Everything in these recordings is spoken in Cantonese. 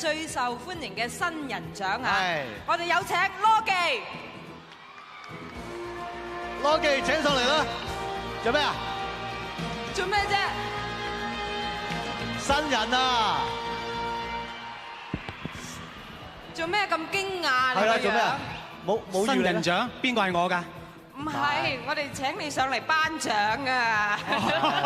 最受歡迎嘅新人獎啊！我哋有請羅技。羅技請上嚟啦！做咩啊？做咩啫？新人啊！做咩咁驚訝？係啦，做咩啊？冇新人獎，邊個係我㗎？唔係，我哋請你上嚟頒獎啊！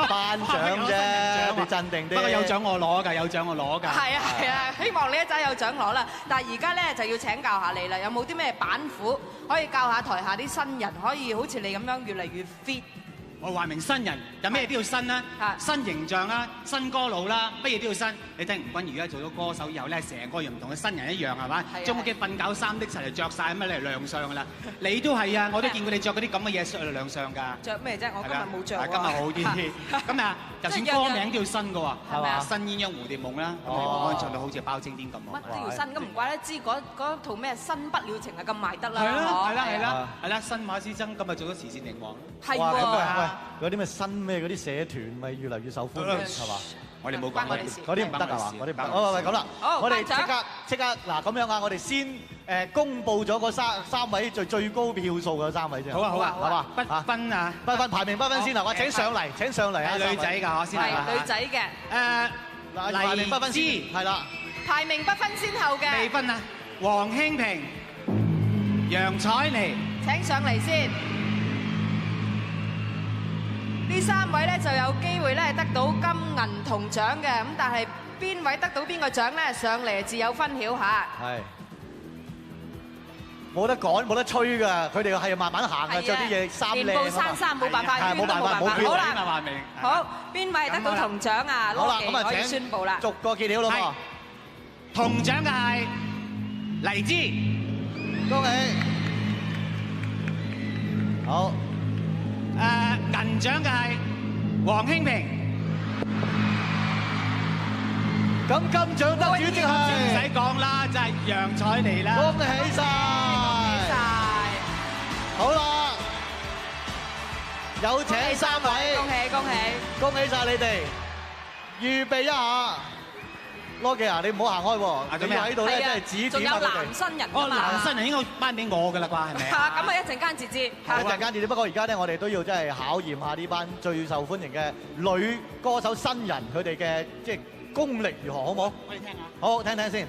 頒獎啫，你鎮定啲。不過有獎我攞㗎，有獎我攞㗎。係啊係啊，希望你一陣有獎攞啦。但係而家咧就要請教下你啦，有冇啲咩板斧可以教下台下啲新人，可以好似你咁樣越嚟越 fit？我話明新人有咩都要新啦，新形象啦，新歌路啦，乜嘢都要新。你睇吳君如而家做咗歌手以後咧，成個樣唔同嘅新人一樣係嘛？將嗰啲瞓覺衫的齊嚟着晒咁樣嚟亮相㗎啦。你都係啊，我都見過你着嗰啲咁嘅嘢出嚟亮相㗎。着咩啫？我今日冇着喎。今日好啲。咁啊，就算歌名都要新㗎喎，係嘛？新鴛鴦蝴蝶夢啦，咁你唱到好似包青天咁。乜都要新，咁唔怪得知嗰套咩新不了情係咁賣得啦。係啦，新馬師曾今日做咗慈善靈王。係喎。嗰啲咩新咩嗰啲社團咪越嚟越受歡迎係嘛？我哋冇講嗰啲唔得係嘛？嗰啲唔得。喂，咁啦，我哋即刻嗱咁樣啊！我哋先公佈咗嗰三位最高票數嘅3位先。好啊，係嘛？不分啊，不分排名不分先嗱，我請上嚟啊！女仔㗎，我先係女仔嘅。排名不分先係啦。排名不分先後嘅。未分啊！黃興平、楊采妮請上嚟先。呢3位咧就有機會咧得到金銀銅獎嘅，咁但係邊位得到邊個獎咧？上嚟自有分曉嚇。係。冇得趕，冇得吹㗎，佢哋係慢慢行㗎，着啲嘢衫靚啊嘛。年步珊珊，冇辦法，圈都冇辦法。好啦，好，邊位得到銅獎啊？羅技可以宣佈啦。逐個揭曉咯噃。銅獎嘅係黎姿，恭喜。好。銀獎嘅係黃興平，咁金獎得主即係唔使講啦，就係楊采妮啦。恭喜晒！好啦，有請3位，恭喜晒你哋，預備一下。羅技啊，你唔好行開喎，你喺度咧真係指點下佢哋。仲有男新人㗎嘛？男新人應該頒俾我㗎啦啩，係咪啊？咁啊一陣間截止。一陣間截止。不過而家咧，我哋都要真係考驗下呢班最受歡迎嘅女歌手新人佢哋嘅即係功力如何，好唔好？我哋聽下。好，聽聽先。